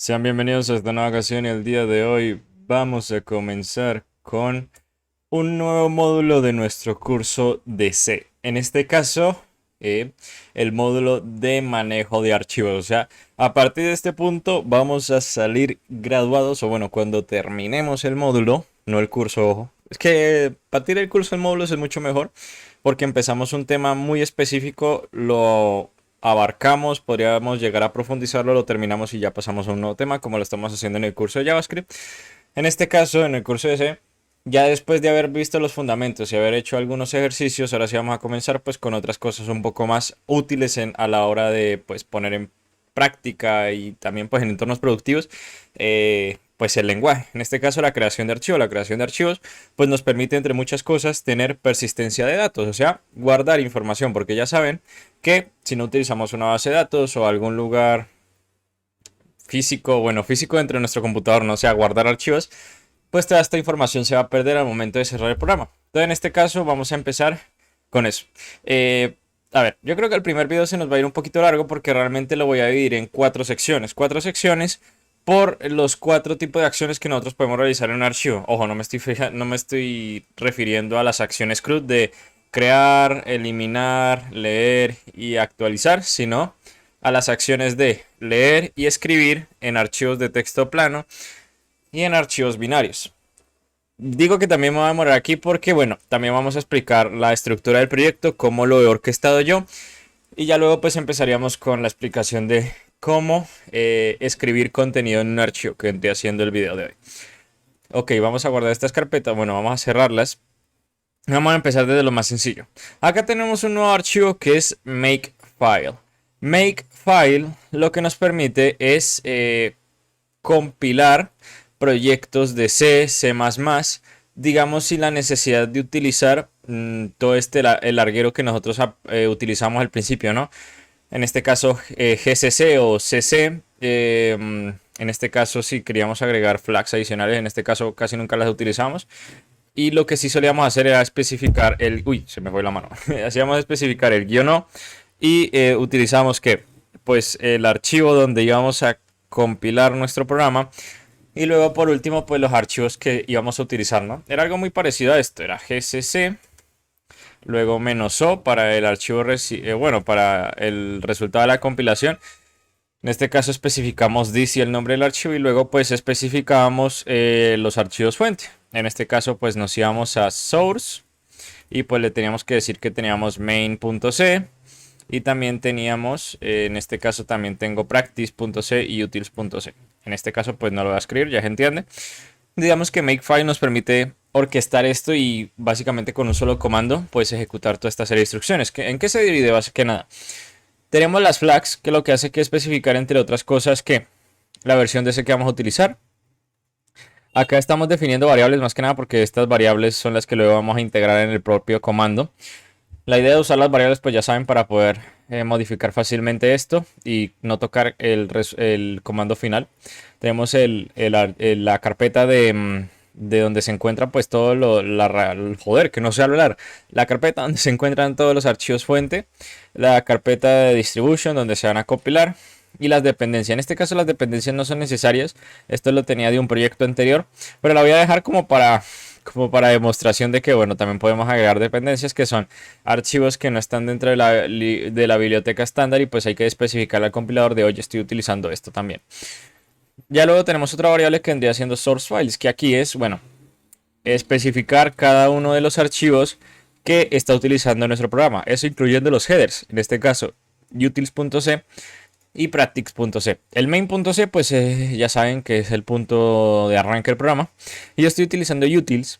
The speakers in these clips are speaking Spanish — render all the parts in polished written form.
Sean bienvenidos a esta nueva ocasión y el día de hoy vamos a comenzar con un nuevo módulo de nuestro curso de C. En este caso, el módulo de manejo de archivos. O sea, a partir de este punto vamos a salir graduados, o bueno, cuando terminemos el módulo, no el curso, ojo. Es que partir del curso el módulo es mucho mejor porque empezamos un tema muy específico, lo abarcamos, podríamos llegar a profundizarlo, lo terminamos y ya pasamos a un nuevo tema, como lo estamos haciendo en el curso de JavaScript. En este caso, en el curso de C, ya después de haber visto los fundamentos y haber hecho algunos ejercicios, ahora sí vamos a comenzar pues con otras cosas un poco más útiles a la hora de pues poner en práctica y también pues en entornos productivos pues el lenguaje. En este caso la creación de archivos. La creación de archivos pues nos permite entre muchas cosas tener persistencia de datos, o sea, guardar información, porque ya saben que si no utilizamos una base de datos o algún lugar físico, bueno, físico dentro de nuestro computador, no sea guardar archivos, pues toda esta información se va a perder al momento de cerrar el programa. Entonces en este caso vamos a empezar con eso. Eh, a ver, yo creo que el primer video se nos va a ir un poquito largo porque realmente lo voy a dividir en cuatro secciones. Cuatro secciones por los cuatro tipos de acciones que nosotros podemos realizar en un archivo. Ojo, no me estoy refiriendo a las acciones CRUD de crear, eliminar, leer y actualizar, sino a las acciones de leer y escribir en archivos de texto plano y en archivos binarios. Digo que también me voy a demorar aquí porque, bueno, también vamos a explicar la estructura del proyecto, cómo lo he orquestado yo. Y ya luego pues empezaríamos con la explicación de cómo escribir contenido en un archivo, que estoy haciendo el video de hoy. Ok, vamos a guardar estas carpetas, bueno, vamos a cerrarlas. Vamos a empezar desde lo más sencillo. Acá tenemos un nuevo archivo que es Makefile. Makefile lo que nos permite es compilar proyectos de C, C++, digamos sin la necesidad de utilizar todo el larguero que nosotros utilizamos al principio, ¿no? En este caso GCC o CC. En este caso si queríamos agregar flags adicionales, en este caso casi nunca las utilizamos. Y lo que sí solíamos hacer era especificar el... Uy, se me fue la mano. Hacíamos especificar el guión O y utilizamos que pues el archivo donde íbamos a compilar nuestro programa y luego por último pues los archivos que íbamos a utilizar, ¿no? Era algo muy parecido a esto, era gcc, luego "-o" para el archivo, bueno, para el resultado de la compilación. En este caso especificamos this y el nombre del archivo y luego pues especificábamos los archivos fuente. En este caso pues nos íbamos a source y pues le teníamos que decir que teníamos main.c y también teníamos, en este caso también tengo practice.c y utils.c. En este caso pues no lo voy a escribir, ya se entiende. Digamos que Makefile nos permite orquestar esto y básicamente con un solo comando puedes ejecutar toda esta serie de instrucciones. ¿En qué se divide? Básicamente que nada. Tenemos las flags, que lo que hace que especificar entre otras cosas que la versión de C que vamos a utilizar. Acá estamos definiendo variables más que nada porque estas variables son las que luego vamos a integrar en el propio comando. La idea de usar las variables pues ya saben para poder modificar fácilmente esto y no tocar el comando final. Tenemos la carpeta de donde se encuentra pues todo joder, que no sé hablar. La carpeta donde se encuentran todos los archivos fuente. La carpeta de distribution donde se van a compilar. Y las dependencias. En este caso las dependencias no son necesarias. Esto lo tenía de un proyecto anterior. Pero la voy a dejar como para demostración de que, bueno, también podemos agregar dependencias que son archivos que no están dentro de la biblioteca estándar y pues hay que especificar al compilador de, oye, estoy utilizando esto también. Ya luego tenemos otra variable que vendría siendo source files, que aquí es, bueno, especificar cada uno de los archivos que está utilizando nuestro programa. Eso incluyendo los headers, en este caso utils.c y practice.c. El main.c pues ya saben que es el punto de arranque del programa. Y yo estoy utilizando utils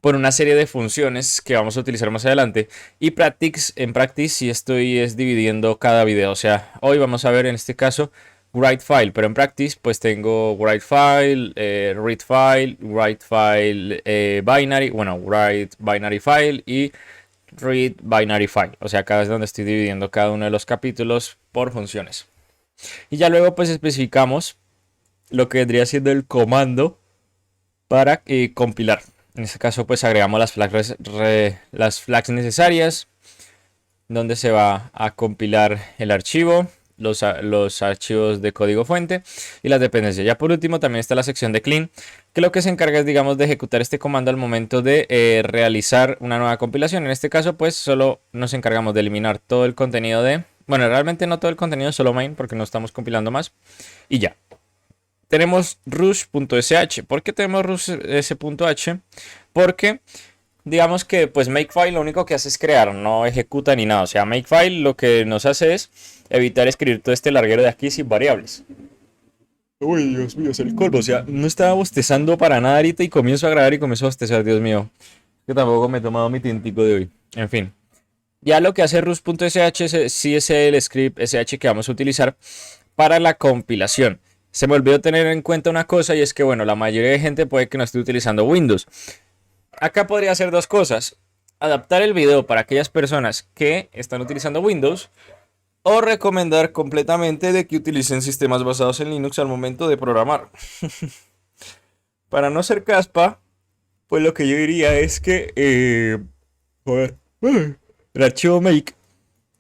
por una serie de funciones que vamos a utilizar más adelante. Y en practice sí es dividiendo cada video. O sea, hoy vamos a ver en este caso write file, pero en practice pues tengo write file, write file binary, bueno, write binary file y read binary file. O sea, acá es donde estoy dividiendo cada uno de los capítulos por funciones. Y ya luego pues especificamos lo que vendría siendo el comando para compilar. En este caso pues agregamos las flags necesarias, donde se va a compilar el archivo, los archivos de código fuente y las dependencias. Ya por último también está la sección de clean, que lo que se encarga es, digamos, de ejecutar este comando al momento de realizar una nueva compilación. En este caso, pues solo nos encargamos de eliminar todo el contenido de... Bueno, realmente no todo el contenido, solo main, porque no estamos compilando más. Y ya. Tenemos rush.sh. ¿Por qué tenemos rush.sh? Porque digamos que pues makefile lo único que hace es crear, no ejecuta ni nada. O sea, makefile lo que nos hace es evitar escribir todo este larguero de aquí sin variables. Uy, Dios mío, es el colmo. O sea, no estaba bostezando para nada ahorita y comienzo a grabar y comienzo a bostezar, Dios mío. Que tampoco me he tomado mi tintico de hoy. En fin. Ya lo que hace rush.sh sí es el script sh que vamos a utilizar para la compilación. Se me olvidó tener en cuenta una cosa y es que, bueno, la mayoría de gente puede que no esté utilizando Windows. Acá podría hacer dos cosas. Adaptar el video para aquellas personas que están utilizando Windows o recomendar completamente de que utilicen sistemas basados en Linux al momento de programar. Para no ser caspa, pues lo que yo diría es que joder, el archivo make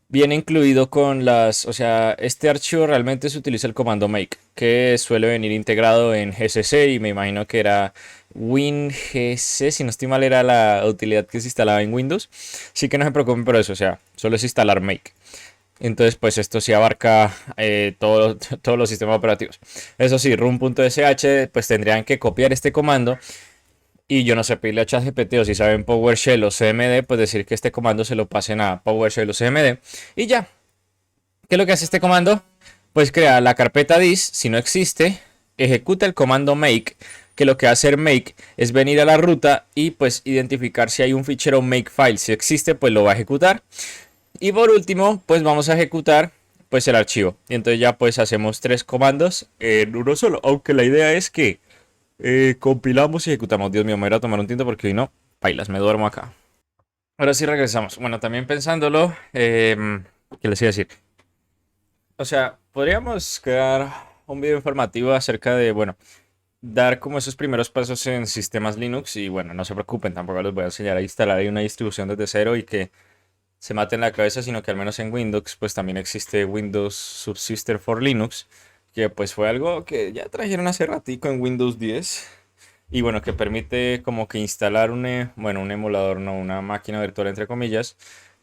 viene incluido con las, o sea, este archivo realmente se utiliza el comando make, que suele venir integrado en GCC y me imagino que era WinGC, si no estoy mal era la utilidad que se instalaba en Windows. Sí que no se preocupen por eso, o sea, solo es instalar make. Entonces, pues esto sí abarca todos los sistemas operativos. Eso sí, room.sh, pues tendrían que copiar este comando. Y yo no sé, pedirle a ChatGPT o si saben PowerShell o CMD, pues decir que este comando se lo pasen a PowerShell o CMD. Y ya. ¿Qué es lo que hace este comando? Pues crea la carpeta dis, si no existe, ejecuta el comando make, que lo que va a hacer make es venir a la ruta y pues identificar si hay un fichero makefile. Si existe, pues lo va a ejecutar. Y por último, pues vamos a ejecutar pues el archivo. Y entonces ya pues hacemos 3 comandos en uno solo. Aunque la idea es que compilamos y ejecutamos. Dios mío, me voy a tomar un tinto porque hoy no, pailas, me duermo acá. Ahora sí regresamos. Bueno, también pensándolo, ¿qué les iba a decir? O sea, podríamos crear un video informativo acerca de, bueno, dar como esos primeros pasos en sistemas Linux. Y bueno, no se preocupen, tampoco les voy a enseñar a instalar ahí una distribución desde cero y que se maten la cabeza, sino que al menos en Windows, pues también existe Windows Subsystem for Linux, que pues fue algo que ya trajeron hace ratico en Windows 10. Y bueno, que permite como que instalar bueno, un emulador, no una máquina virtual entre comillas,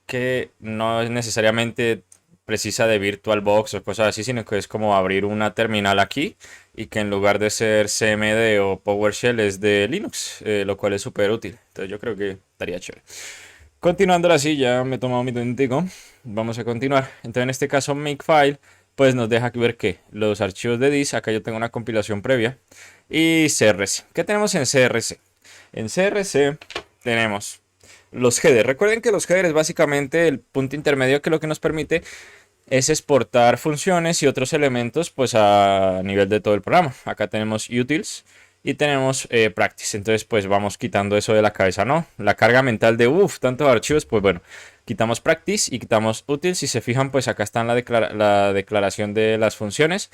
que no es necesariamente precisa de VirtualBox o cosas así, sino que es como abrir una terminal aquí y que en lugar de ser CMD o PowerShell es de Linux, lo cual es súper útil. Entonces yo creo que estaría chévere. Continuando así, ya me he tomado mi tintico. Vamos a continuar. Entonces en este caso makefile pues nos deja ver que los archivos de dis, acá yo tengo una compilación previa, y CRC. ¿Qué tenemos en CRC? En CRC tenemos los headers. Recuerden que los headers es básicamente el punto intermedio que lo que nos permite es exportar funciones y otros elementos pues a nivel de todo el programa. Acá tenemos utils y tenemos practice. Entonces pues vamos quitando eso de la cabeza, ¿no? La carga mental de tantos archivos, pues bueno, quitamos practice y quitamos utils. Si se fijan, pues acá está la declaración de las funciones.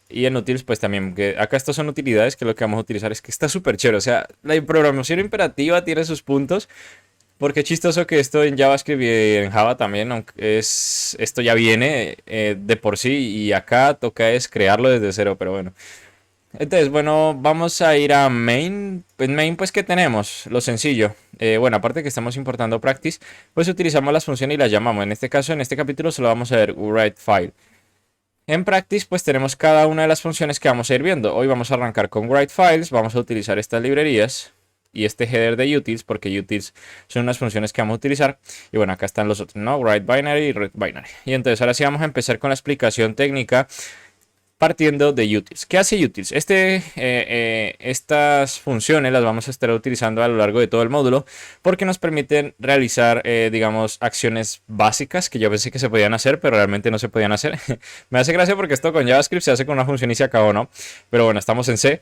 Y en utils, pues también, que acá estas son utilidades que lo que vamos a utilizar es que está súper chévere. O sea, la programación imperativa tiene sus puntos. Porque es chistoso que esto en JavaScript y en Java también, aunque esto ya viene de por sí. Y acá toca es crearlo desde cero, pero bueno. Entonces, bueno, vamos a ir a main. En main, pues, ¿qué tenemos? Lo sencillo. Bueno, aparte que estamos importando practice, pues utilizamos las funciones y las llamamos. En este caso, en este capítulo, solo vamos a ver write file. En practice, pues tenemos cada una de las funciones que vamos a ir viendo. Hoy vamos a arrancar con write files. Vamos a utilizar estas librerías y este header de utils, porque utils son unas funciones que vamos a utilizar. Y bueno, acá están los otros, ¿no? Write binary y read binary. Y entonces, ahora sí vamos a empezar con la explicación técnica, partiendo de utils. ¿Qué hace utils? Estas funciones las vamos a estar utilizando a lo largo de todo el módulo porque nos permiten realizar, digamos, acciones básicas que yo pensé que se podían hacer, pero realmente no se podían hacer. Me hace gracia porque esto con JavaScript se hace con una función y se acabó, ¿no? Pero bueno, estamos en C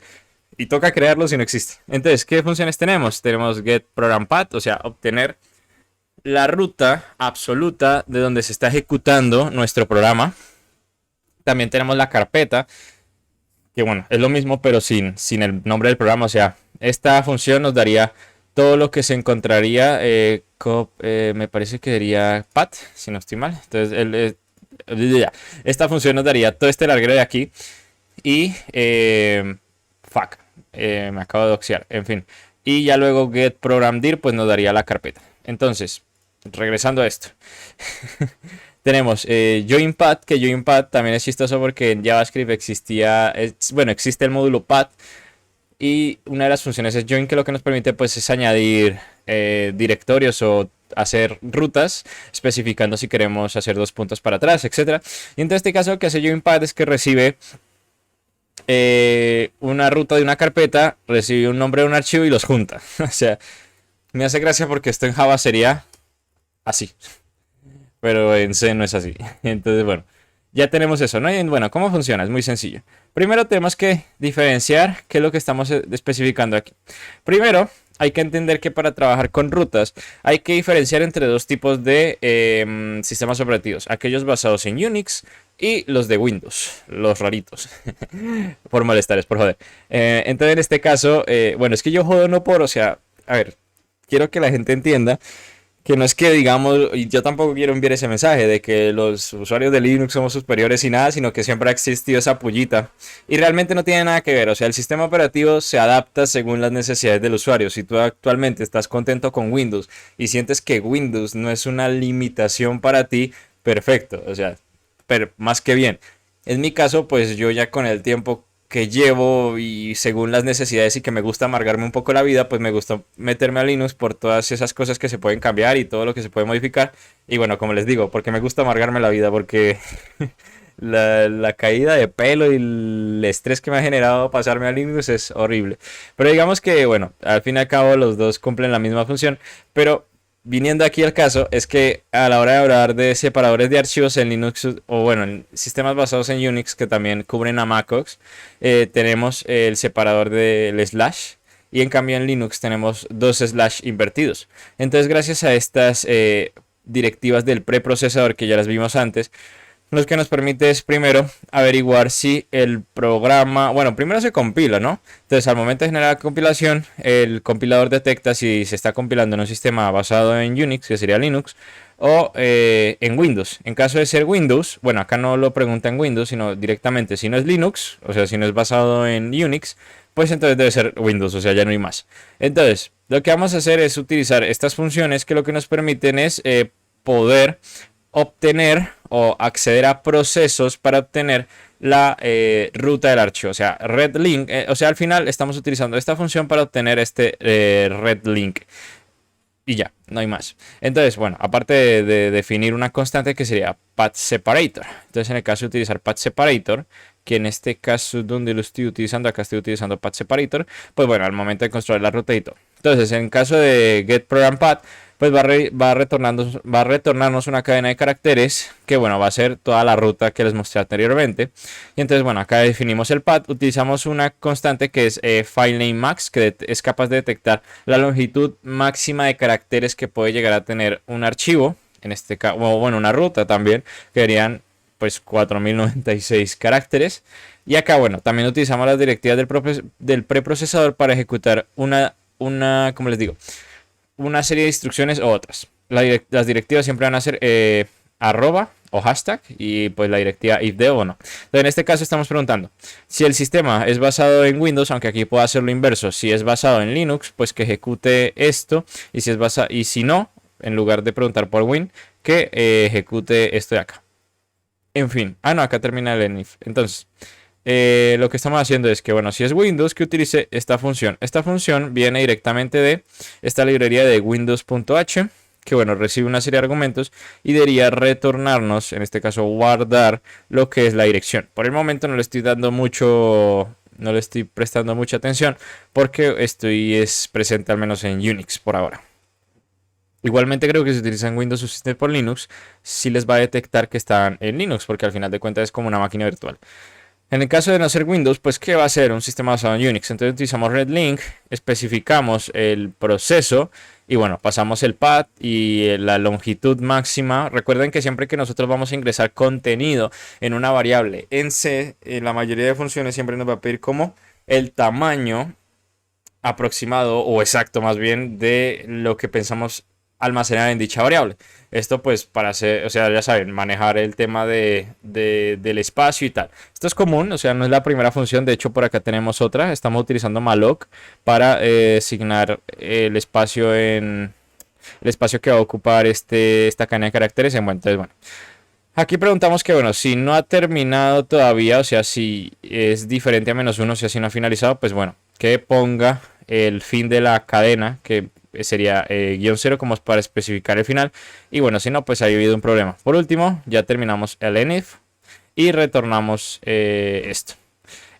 y toca crearlo si no existe. Entonces, ¿qué funciones tenemos? Tenemos getProgramPath, o sea, obtener la ruta absoluta de donde se está ejecutando nuestro programa. También tenemos la carpeta, que bueno, es lo mismo pero sin el nombre del programa. O sea, esta función nos daría todo lo que se encontraría, me parece que sería path, si no estoy mal. Entonces Esta función nos daría todo este larguero de aquí y fuck, me acabo de doxear, en fin. Y ya luego get program dir pues nos daría la carpeta. Entonces, regresando a esto. Tenemos join_path, que join_path también es chistoso porque en JavaScript existía, bueno, existe el módulo path y una de las funciones es join, que lo que nos permite pues es añadir directorios o hacer rutas, especificando si queremos hacer 2 puntos para atrás, etcétera. Y en este caso lo que hace join_path es que recibe una ruta de una carpeta, recibe un nombre de un archivo y los junta. O sea, me hace gracia porque esto en Java sería así, pero en C no es así. Entonces, bueno, ya tenemos eso, ¿no? Y bueno, ¿cómo funciona? Es muy sencillo. Primero tenemos que diferenciar qué es lo que estamos especificando aquí. Primero, hay que entender que para trabajar con rutas hay que diferenciar entre dos tipos de sistemas operativos. Aquellos basados en Unix y los de Windows, los raritos. Por malestares, por joder. Entonces, en este caso, bueno, es que yo jodo no por, o sea, a ver, quiero que la gente entienda que no es que digamos, y yo tampoco quiero enviar ese mensaje de que los usuarios de Linux somos superiores y nada, sino que siempre ha existido esa pullita. Y realmente no tiene nada que ver, o sea, el sistema operativo se adapta según las necesidades del usuario. Si tú actualmente estás contento con Windows y sientes que Windows no es una limitación para ti, perfecto, o sea, pero más que bien. En mi caso, pues yo ya con el tiempo que llevo y según las necesidades y que me gusta amargarme un poco la vida, pues me gusta meterme a Linux por todas esas cosas que se pueden cambiar y todo lo que se puede modificar. Y bueno, como les digo, porque me gusta amargarme la vida, porque la caída de pelo y el estrés que me ha generado pasarme a Linux es horrible. Pero digamos que, bueno, al fin y al cabo los dos cumplen la misma función, pero viniendo aquí al caso, es que a la hora de hablar de separadores de archivos en Linux, o bueno, en sistemas basados en Unix que también cubren a MacOS, tenemos el separador del slash. Y en cambio en Linux tenemos dos slash invertidos. Entonces, gracias a estas directivas del preprocesador que ya las vimos antes, lo que nos permite es primero averiguar si el programa, bueno, primero se compila, ¿no? Entonces al momento de generar la compilación, el compilador detecta si se está compilando en un sistema basado en Unix, que sería Linux, o en Windows. En caso de ser Windows, bueno, acá no lo pregunta en Windows, sino directamente si no es Linux, o sea, si no es basado en Unix, pues entonces debe ser Windows, o sea, ya no hay más. Entonces, lo que vamos a hacer es utilizar estas funciones que lo que nos permiten es poder obtener o acceder a procesos para obtener la ruta del archivo, o sea, red link, o sea, al final estamos utilizando esta función para obtener este red link y ya, no hay más. Entonces, bueno, aparte de definir una constante que sería path separator, entonces en el caso de utilizar path separator, que en este caso donde lo estoy utilizando, acá estoy utilizando path separator, pues bueno, al momento de construir la ruta y todo. Entonces, en caso de get program path, pues va a retornarnos una cadena de caracteres que, bueno, va a ser toda la ruta que les mostré anteriormente. Y entonces, bueno, acá definimos el path, utilizamos una constante que es filename_max, que es capaz de detectar la longitud máxima de caracteres que puede llegar a tener un archivo, en este caso, bueno, una ruta también, que serían pues 4096 caracteres. Y acá, bueno, también utilizamos las directivas del preprocesador para ejecutar como les digo, una serie de instrucciones o otras. Las directivas siempre van a ser arroba o hashtag y pues la directiva ifdeo o no. Entonces, en este caso estamos preguntando si el sistema es basado en Windows, aunque aquí puedo hacer lo inverso. Si es basado en Linux, pues que ejecute esto, y si es basado, y si no, en lugar de preguntar por Win, que ejecute esto de acá. En fin, no, acá termina el enif. Entonces, lo que estamos haciendo es que, bueno, si es Windows, que utilice esta función. Esta función viene directamente de esta librería de windows.h, que, bueno, recibe una serie de argumentos y debería retornarnos, en este caso, guardar lo que es la dirección. Por el momento no le estoy dando mucho, no le estoy prestando mucha atención porque es presente al menos en Unix por ahora. Igualmente creo que si utilizan Windows o System por Linux, sí les va a detectar que están en Linux, porque al final de cuentas es como una máquina virtual. En el caso de no ser Windows, pues ¿qué va a ser? Un sistema basado en Unix. Entonces utilizamos RedLink, especificamos el proceso y bueno, pasamos el path y la longitud máxima. Recuerden que siempre que nosotros vamos a ingresar contenido en una variable en C, en la mayoría de funciones siempre nos va a pedir como el tamaño aproximado o exacto más bien de lo que pensamos almacenar en dicha variable. Esto pues para hacer, o sea, ya saben, manejar el tema del espacio y tal. Esto es común, o sea, no es la primera función. De hecho, por acá tenemos otra. Estamos utilizando malloc para asignar el espacio que va a ocupar esta cadena de caracteres. Entonces, bueno. Aquí preguntamos que, bueno, si no ha terminado todavía, o sea, si es diferente a -1, o sea, si no ha finalizado, pues bueno, que ponga el fin de la cadena, que sería -0 como para especificar el final. Y bueno, si no, pues ha habido un problema. Por último, ya terminamos el elif y retornamos esto.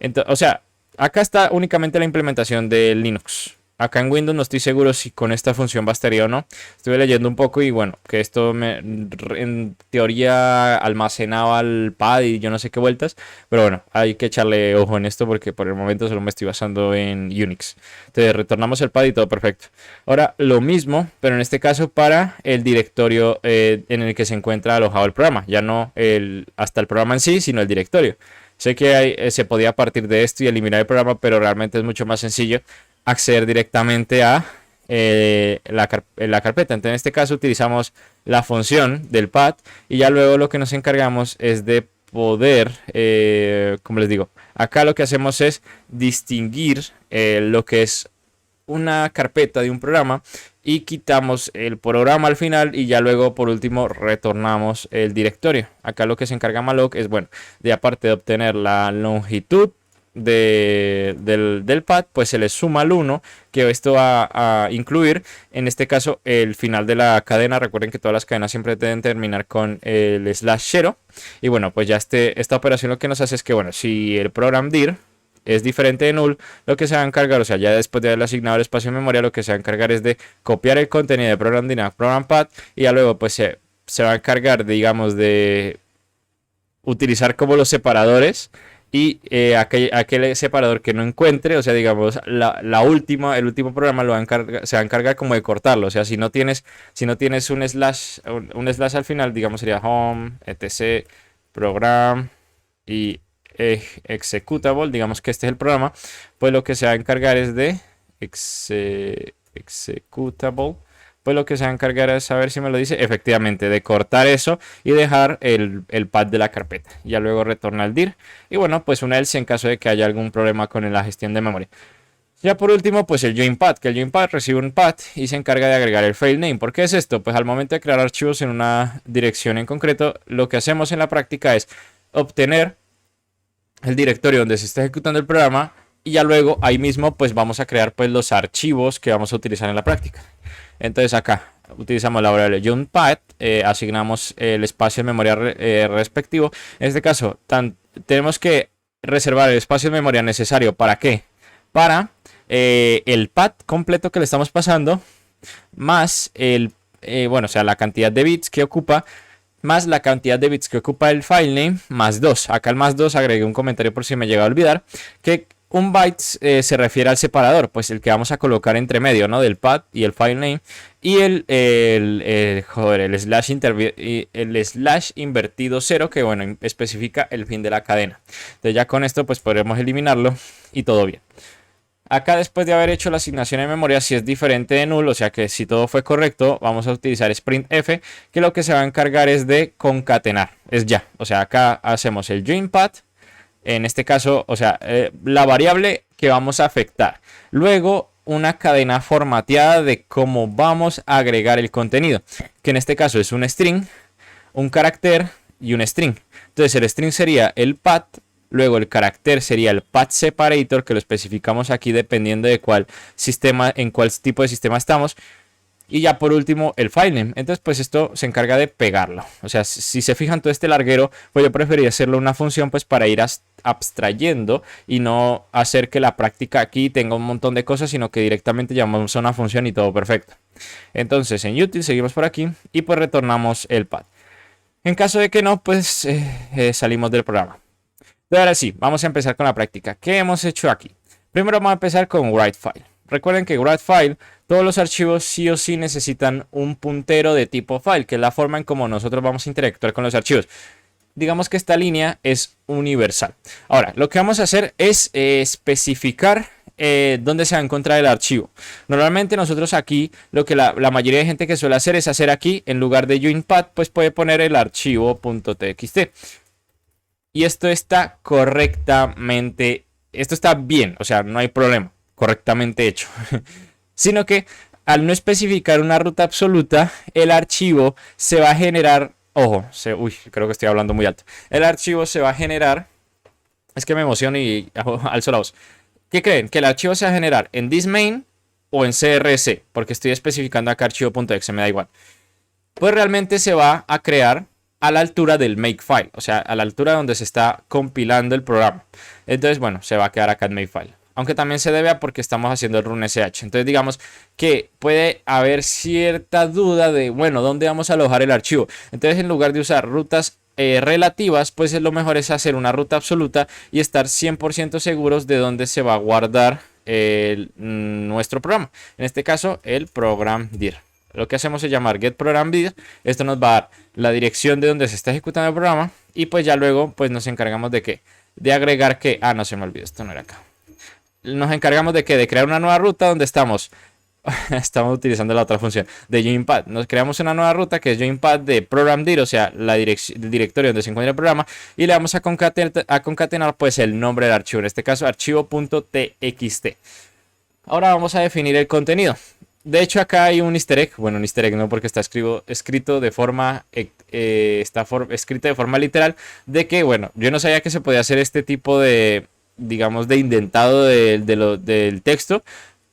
Entonces, o sea, acá está únicamente la implementación de Linux. Acá en Windows no estoy seguro si con esta función bastaría o no. Estuve leyendo un poco y bueno, que esto en teoría almacenaba el pad y yo no sé qué vueltas. Pero bueno, hay que echarle ojo en esto porque por el momento solo me estoy basando en Unix. Entonces retornamos el pad y todo perfecto. Ahora lo mismo, pero en este caso para el directorio en el que se encuentra alojado el programa. Ya no hasta el programa en sí, sino el directorio. Sé que se podía partir de esto y eliminar el programa, pero realmente es mucho más sencillo acceder directamente a la carpeta. Entonces, en este caso utilizamos la función del pad y ya luego lo que nos encargamos es de poder, como les digo, acá lo que hacemos es distinguir lo que es una carpeta de un programa y quitamos el programa al final y ya luego por último retornamos el directorio. Acá lo que se encarga malloc es, bueno, de aparte de obtener la longitud del pad, pues se le suma el 1, que esto va a incluir en este caso el final de la cadena. Recuerden que todas las cadenas siempre deben terminar con el /0 y bueno, pues ya esta operación lo que nos hace es que, bueno, si el program dir es diferente de null, lo que se va a encargar, o sea, ya después de haberle asignado el espacio de memoria, lo que se va a encargar es de copiar el contenido de program dir a program pad y ya luego pues se va a encargar, digamos, de utilizar como los separadores y aquel separador que no encuentre, o sea, digamos, el último programa se va a encargar como de cortarlo. O sea, si no tienes un slash al final, digamos, sería home, etc, program y executable, digamos que este es el programa, pues lo que se va a encargar es de executable. Pues lo que se va a encargar es saber si me lo dice efectivamente, de cortar eso y dejar el pad de la carpeta. Ya luego retorna el dir. Y bueno, pues una else en caso de que haya algún problema con la gestión de memoria. Ya por último, pues el join_pad, que el join_pad recibe un pad y se encarga de agregar el file name. ¿Por qué es esto? Pues al momento de crear archivos en una dirección en concreto, lo que hacemos en la práctica es obtener el directorio donde se está ejecutando el programa y ya luego ahí mismo pues vamos a crear pues los archivos que vamos a utilizar en la práctica. Entonces acá utilizamos la variable join_pad, asignamos el espacio de memoria respectivo. En este caso tenemos que reservar el espacio de memoria necesario. ¿Para qué? Para el pad completo que le estamos pasando, más bueno, o sea, la cantidad de bits que ocupa, más la cantidad de bits que ocupa el filename, más 2. Acá el más 2 agregué un comentario por si me llega a olvidar, que un byte se refiere al separador, pues el que vamos a colocar entre medio, ¿no? Del pad y el filename. Y el slash invertido 0, que bueno, especifica el fin de la cadena. Entonces ya con esto pues podremos eliminarlo y todo bien. Acá después de haber hecho la asignación de memoria, si es diferente de null, o sea que si todo fue correcto, vamos a utilizar sprintf, que lo que se va a encargar es de concatenar, es ya. O sea, acá hacemos el join_pad, en este caso, o sea, la variable que vamos a afectar. Luego una cadena formateada de cómo vamos a agregar el contenido, que en este caso es un string, un carácter y un string. Entonces el string sería el pad. Luego el carácter sería el pad separator, que lo especificamos aquí dependiendo de cuál sistema, en cuál tipo de sistema estamos. Y ya por último el filename. Entonces pues esto se encarga de pegarlo. O sea, si se fijan todo este larguero, pues yo preferiría hacerlo una función pues para ir abstrayendo y no hacer que la práctica aquí tenga un montón de cosas, sino que directamente llamamos a una función y todo perfecto. Entonces en util seguimos por aquí y pues retornamos el pad. En caso de que no, pues salimos del programa. Pero ahora sí, vamos a empezar con la práctica. ¿Qué hemos hecho aquí? Primero vamos a empezar con writeFile. Recuerden que writeFile, todos los archivos sí o sí necesitan un puntero de tipo file, que es la forma en cómo nosotros vamos a interactuar con los archivos. Digamos que esta línea es universal. Ahora, lo que vamos a hacer es especificar dónde se va a encontrar el archivo. Normalmente nosotros aquí, lo que la mayoría de gente que suele hacer es hacer aquí, en lugar de joinpad, pues puede poner el archivo .txt. Y esto está correctamente, esto está bien, o sea, no hay problema, correctamente hecho. Sino que al no especificar una ruta absoluta, el archivo se va a generar, ojo, uy, creo que estoy hablando muy alto. El archivo se va a generar, es que me emociono y alzo la voz. ¿Qué creen? Que el archivo se va a generar en thismain o en CRC, porque estoy especificando acá archivo.exe, me da igual. Pues realmente se va a crear a la altura del makefile, o sea, a la altura donde se está compilando el programa. Entonces, bueno, se va a quedar acá en makefile. Aunque también se debe a porque estamos haciendo el run sh. Entonces, digamos que puede haber cierta duda de, bueno, ¿dónde vamos a alojar el archivo? Entonces, en lugar de usar rutas relativas, pues lo mejor es hacer una ruta absoluta y estar 100% seguros de dónde se va a guardar nuestro programa. En este caso, el program dir. Lo que hacemos es llamar getProgramDir. Esto nos va a dar la dirección de donde se está ejecutando el programa. Y pues ya luego pues nos encargamos de qué. De agregar que... Ah, no se me olvidó. Esto no era acá. Nos encargamos de qué. De crear una nueva ruta donde estamos... Estamos utilizando la otra función de joinpad. Nos creamos una nueva ruta que es joinpad de programdir, o sea, el directorio donde se encuentra el programa. Y le vamos a concatenar pues el nombre del archivo. En este caso, archivo.txt. Ahora vamos a definir el contenido. De hecho, acá hay un easter egg. Bueno, un easter egg no, porque está escrito de forma escrito de forma literal. De que, bueno, yo no sabía que se podía hacer este tipo de, digamos, de indentado del texto.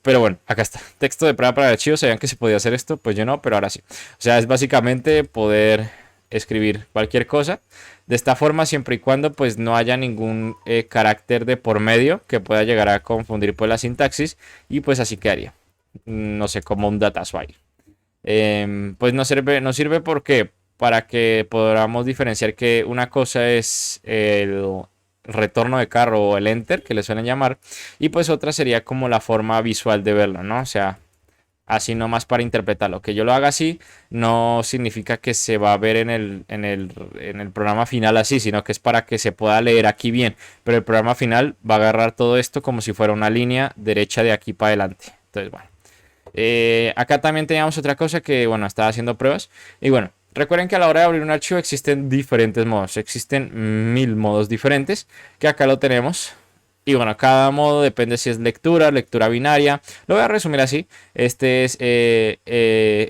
Pero bueno, acá está. Texto de prueba para el archivo. ¿Sabían que se podía hacer esto? Pues yo no, pero ahora sí. O sea, es básicamente poder escribir cualquier cosa de esta forma, siempre y cuando pues no haya ningún carácter de por medio que pueda llegar a confundir pues la sintaxis. Y pues así quedaría. No sé, como un data swile. Pues nos sirve porque para que podamos diferenciar que una cosa es el retorno de carro o el enter, que le suelen llamar, y pues otra sería como la forma visual de verlo, ¿no? O sea, así nomás para interpretarlo. Que yo lo haga así no significa que se va a ver en el programa final así, sino que es para que se pueda leer aquí bien. Pero el programa final va a agarrar todo esto como si fuera una línea derecha de aquí para adelante. Entonces, bueno. Acá también teníamos otra cosa que, bueno, estaba haciendo pruebas. Y bueno, recuerden que a la hora de abrir un archivo existen diferentes modos. Existen 1000 modos diferentes, que acá lo tenemos. Y bueno, cada modo depende si es lectura, lectura binaria. Lo voy a resumir así. Este es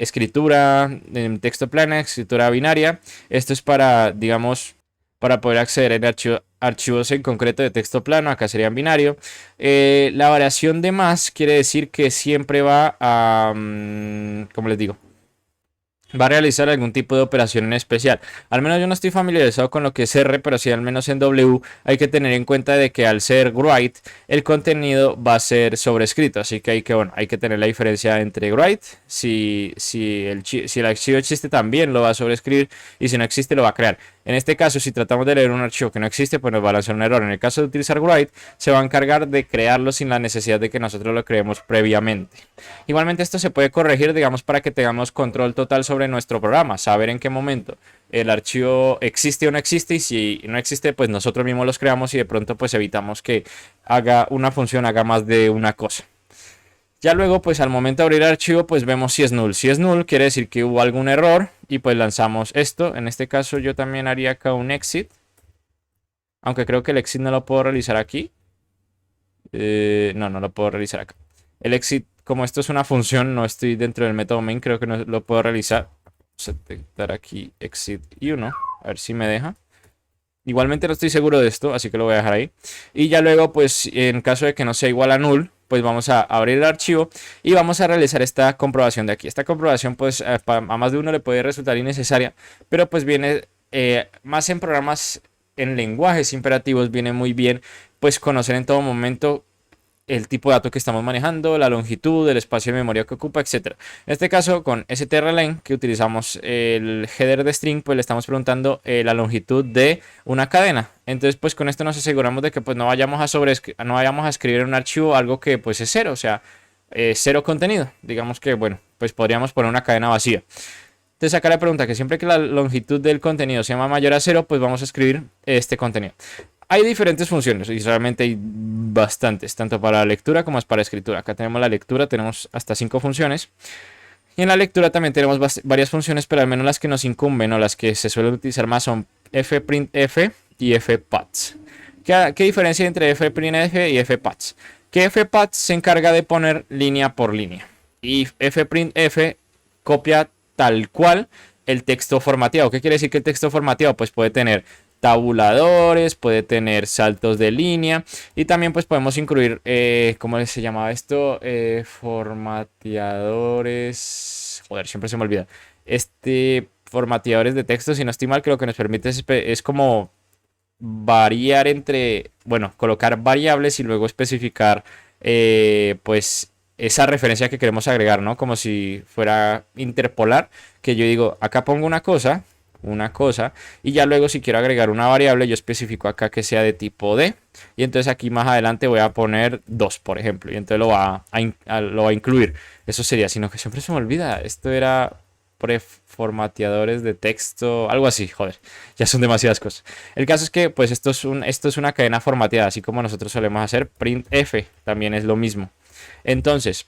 escritura, texto plano, escritura binaria. Esto es para, digamos, para poder acceder a archivos en concreto de texto plano. Acá sería en binario. La variación de más quiere decir que siempre va a, ¿cómo les digo? Va a realizar algún tipo de operación en especial. Al menos yo no estoy familiarizado con lo que es R, pero sí al menos en W hay que tener en cuenta de que al ser write, el contenido va a ser sobrescrito. Así que hay que tener la diferencia entre write, si el archivo existe también lo va a sobreescribir, y si no existe lo va a crear. En este caso, si tratamos de leer un archivo que no existe, pues nos va a lanzar un error. En el caso de utilizar write, se va a encargar de crearlo sin la necesidad de que nosotros lo creemos previamente. Igualmente esto se puede corregir, digamos, para que tengamos control total sobre nuestro programa, saber en qué momento el archivo existe o no existe, y si no existe, pues nosotros mismos los creamos y de pronto pues evitamos que una función haga más de una cosa. Ya luego, pues al momento de abrir el archivo, pues vemos si es null. Si es null, quiere decir que hubo algún error y pues lanzamos esto. En este caso yo también haría acá un exit, aunque creo que el exit no lo puedo realizar aquí. No lo puedo realizar acá. El exit, como esto es una función, no estoy dentro del método main, creo que no lo puedo realizar. Vamos a detectar aquí exit y 1, a ver si me deja. Igualmente no estoy seguro de esto, así que lo voy a dejar ahí. Y ya luego, pues en caso de que no sea igual a null, pues vamos a abrir el archivo y vamos a realizar esta comprobación de aquí. Esta comprobación pues a más de uno le puede resultar innecesaria, pero pues viene más en programas, en lenguajes imperativos, viene muy bien pues conocer en todo momento el tipo de dato que estamos manejando, la longitud, el espacio de memoria que ocupa, etc. En este caso, con strlen, que utilizamos el header de string, pues le estamos preguntando la longitud de una cadena. Entonces, pues con esto nos aseguramos de que pues no vayamos a escribir en un archivo algo que pues es cero, o sea, cero contenido. Digamos que, bueno, pues podríamos poner una cadena vacía. Entonces acá la pregunta que siempre que la longitud del contenido sea mayor a 0, pues vamos a escribir este contenido. Hay diferentes funciones y realmente hay bastantes, tanto para la lectura como para la escritura. Acá tenemos la lectura, tenemos hasta 5 funciones. Y en la lectura también tenemos varias funciones, pero al menos las que nos incumben o las que se suelen utilizar más son fprintf y fpaths. ¿Qué diferencia entre fprintf y fpaths? Que fpaths se encarga de poner línea por línea y fprintf copia tal cual el texto formateado. ¿Qué quiere decir que el texto formateado? Pues puede tener tabuladores, puede tener saltos de línea y también pues podemos incluir, ¿cómo se llamaba esto? Formateadores, joder, siempre se me olvida. Formateadores de texto, si no estoy mal, que lo que nos permite es como variar entre, bueno, colocar variables y luego especificar, pues esa referencia que queremos agregar, ¿no? Como si fuera interpolar, que yo digo, acá pongo una cosa, y ya luego si quiero agregar una variable, yo especifico acá que sea de tipo D, y entonces aquí más adelante voy a poner 2, por ejemplo, y entonces lo va a incluir. Eso sería, sino que siempre se me olvida, esto era preformateadores de texto, algo así, joder, ya son demasiadas cosas. El caso es que pues esto es una cadena formateada, así como nosotros solemos hacer. Printf también es lo mismo. Entonces,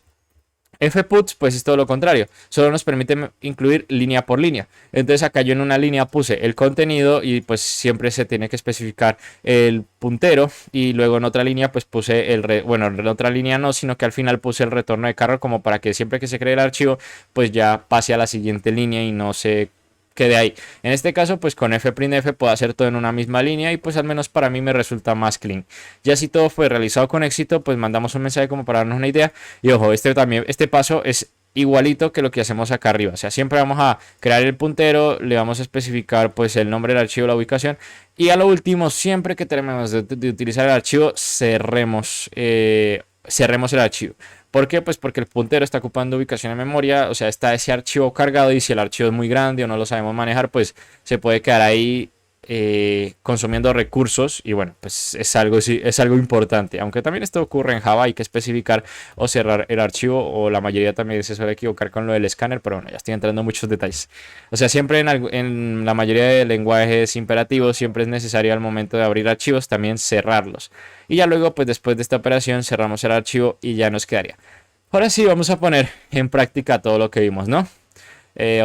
fputs pues es todo lo contrario, solo nos permite incluir línea por línea. Entonces acá yo en una línea puse el contenido y pues siempre se tiene que especificar el puntero, y luego en otra línea pues puse bueno, en otra línea no, sino que al final puse el retorno de carro, como para que siempre que se cree el archivo pues ya pase a la siguiente línea y no se quede ahí. En este caso pues con fprintf puedo hacer todo en una misma línea y pues al menos para mí me resulta más clean. Ya si todo fue realizado con éxito, pues mandamos un mensaje como para darnos una idea. Y ojo, este paso es igualito que lo que hacemos acá arriba. O sea, siempre vamos a crear el puntero, le vamos a especificar pues el nombre del archivo, la ubicación, y a lo último, siempre que terminemos de utilizar el archivo, cerremos el archivo. ¿Por qué? Pues porque el puntero está ocupando ubicación en memoria, o sea, está ese archivo cargado, y si el archivo es muy grande o no lo sabemos manejar, pues se puede quedar ahí consumiendo recursos, y bueno, pues sí, es algo importante. Aunque también esto ocurre en Java, hay que especificar o cerrar el archivo, o la mayoría también se suele equivocar con lo del escáner, pero bueno, ya estoy entrando en muchos detalles. O sea, siempre en la mayoría de lenguajes imperativos siempre es necesario al momento de abrir archivos también cerrarlos. Y ya luego, pues después de esta operación, cerramos el archivo y ya nos quedaría. Ahora sí, vamos a poner en práctica todo lo que vimos, ¿no?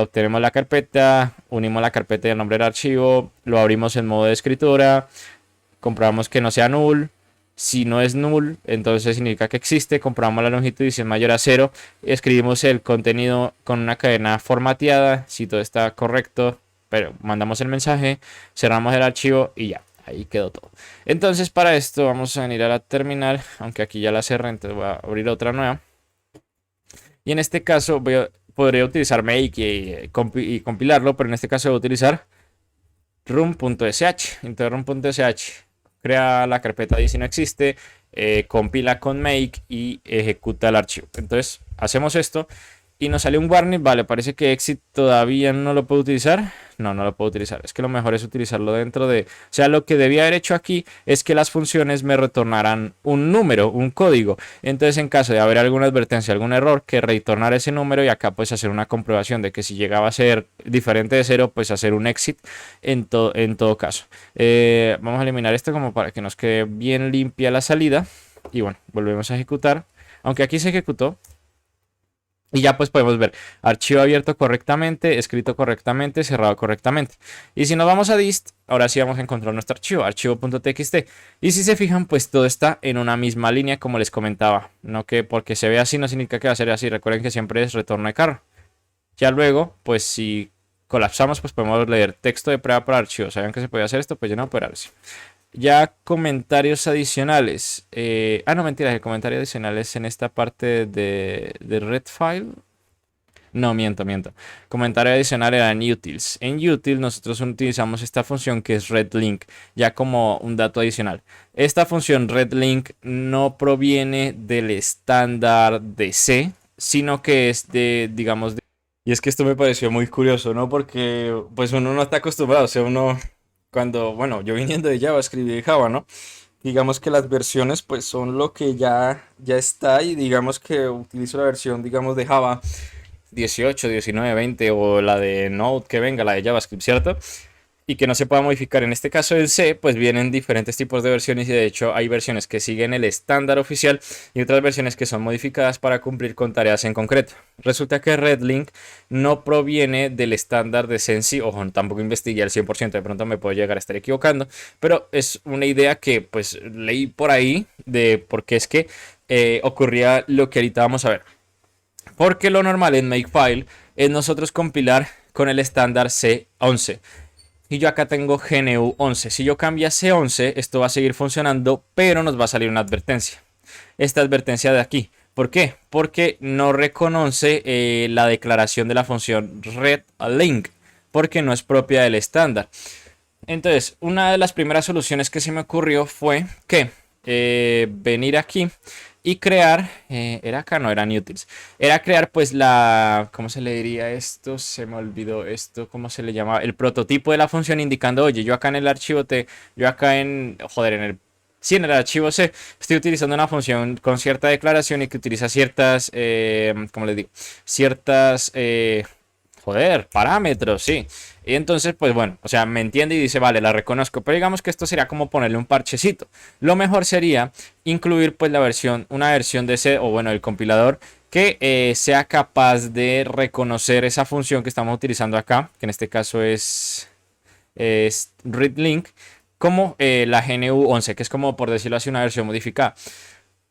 Obtenemos la carpeta, unimos la carpeta y el nombre del archivo, lo abrimos en modo de escritura, comprobamos que no sea null. Si no es null, entonces significa que existe. Comprobamos la longitud y si es mayor a 0, escribimos el contenido con una cadena formateada. Si todo está correcto, pero mandamos el mensaje, cerramos el archivo y ya. Ahí quedó todo. Entonces para esto vamos a venir a la terminal, aunque aquí ya la cerré, entonces voy a abrir otra nueva. Y en este caso podría utilizar make y compilarlo, pero en este caso voy a utilizar room.sh. Entonces room.sh crea la carpeta y si no existe, compila con make y ejecuta el archivo. Entonces hacemos esto y nos sale un warning. Vale, parece que exit todavía no lo puedo utilizar. No lo puedo utilizar. Es que lo mejor es utilizarlo dentro de... O sea, lo que debía haber hecho aquí es que las funciones me retornaran un número, un código. Entonces, en caso de haber alguna advertencia, algún error, que retornar ese número, y acá pues hacer una comprobación de que si llegaba a ser diferente de 0, pues hacer un exit en todo caso. Vamos a eliminar esto como para que nos quede bien limpia la salida. Y bueno, volvemos a ejecutar. Aunque aquí se ejecutó. Y ya pues podemos ver archivo abierto correctamente, escrito correctamente, cerrado correctamente. Y si nos vamos a dist, ahora sí vamos a encontrar nuestro archivo, archivo.txt. Y si se fijan, pues todo está en una misma línea, como les comentaba. No que porque se ve así no significa que va a ser así. Recuerden que siempre es retorno de carro. Ya luego, pues si colapsamos, pues podemos leer texto de prueba para archivo. ¿Saben que se puede hacer esto? Pues ya no operarse. Ya comentarios adicionales. No, mentira, el comentario adicional es en esta parte de red file. No, miento. Comentario adicional era en utils. En utils nosotros utilizamos esta función que es readLink, ya como un dato adicional. Esta función readLink no proviene del estándar de C, sino que es de, digamos, de... Y es que esto me pareció muy curioso, ¿no? Porque pues uno no está acostumbrado, o sea, uno cuando, bueno, yo viniendo de Java, escribí Java, ¿no? Digamos que las versiones pues son lo que ya está, y digamos que utilizo la versión, digamos, de Java 18, 19, 20 o la de Node que venga, la de JavaScript, ¿cierto? y que no se pueda modificar. En este caso en C, pues vienen diferentes tipos de versiones y de hecho hay versiones que siguen el estándar oficial y otras versiones que son modificadas para cumplir con tareas en concreto. Resulta que RedLink no proviene del estándar de Sensi, ojo, tampoco investigué al 100%, de pronto me puedo llegar a estar equivocando, pero es una idea que pues leí por ahí de por qué es que ocurría lo que ahorita vamos a ver. Porque lo normal en Makefile es nosotros compilar con el estándar C11. Y yo acá tengo GNU 11. Si yo cambio a C11, esto va a seguir funcionando, pero nos va a salir una advertencia. Esta advertencia de aquí. ¿Por qué? Porque no reconoce la declaración de la función readLink, porque no es propia del estándar. Entonces, una de las primeras soluciones que se me ocurrió fue que venir aquí y crear, era acá, no eran utils, era crear pues la, ¿cómo se le diría esto? Se me olvidó esto, ¿cómo se le llamaba? El prototipo de la función indicando, oye, yo acá en el archivo T, yo acá en, joder, en el, sí, en el archivo C, estoy utilizando una función con cierta declaración y que utiliza ciertas, ¿cómo les digo? Ciertas, joder, parámetros, sí. Y entonces, pues bueno, o sea, me entiende y dice, vale, la reconozco. Pero digamos que esto sería como ponerle un parchecito. Lo mejor sería incluir pues la versión, una versión de ese, o bueno, el compilador que sea capaz de reconocer esa función que estamos utilizando acá, que en este caso es readLink, como la GNU 11, que es como por decirlo así una versión modificada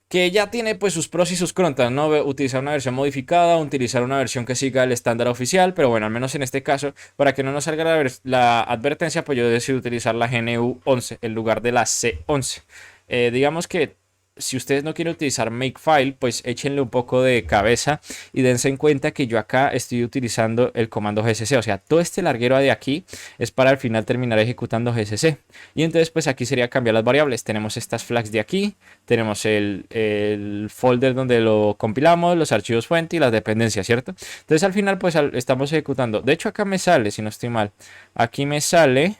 que ya tiene pues sus pros y sus contras, ¿no? Utilizar una versión modificada, utilizar una versión que siga el estándar oficial, pero bueno, al menos en este caso, para que no nos salga la advertencia, pues yo decido utilizar la GNU 11 en lugar de la C11. Digamos que si ustedes no quieren utilizar Makefile, pues échenle un poco de cabeza y dense en cuenta que yo acá estoy utilizando el comando gcc, o sea, todo este larguero de aquí es para al final terminar ejecutando gcc. Y entonces pues aquí sería cambiar las variables. Tenemos estas flags de aquí, tenemos el folder donde lo compilamos, los archivos fuente y las dependencias, ¿cierto? Entonces al final pues estamos ejecutando. De hecho acá me sale, si no estoy mal, aquí me sale,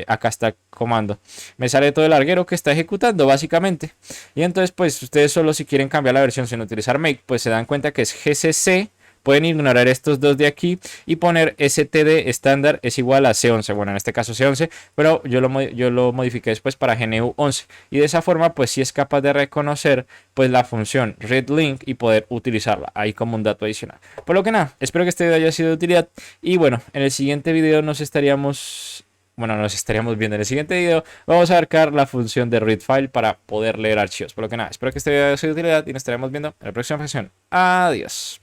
acá está el comando, me sale todo el larguero que está ejecutando básicamente. Y entonces pues ustedes solo si quieren cambiar la versión sin utilizar make, pues se dan cuenta que es gcc. Pueden ignorar estos dos de aquí y poner std estándar es igual a C11. Bueno, en este caso C11, pero yo lo modifiqué después para GNU 11. Y de esa forma, pues sí es capaz de reconocer pues la función readLink y poder utilizarla ahí como un dato adicional. Por lo que nada, espero que este video haya sido de utilidad. Y bueno, en el siguiente video nos estaríamos viendo. En el siguiente video vamos a abarcar la función de readFile para poder leer archivos. Por lo que nada, espero que este video haya sido de utilidad y nos estaremos viendo en la próxima sesión. Adiós.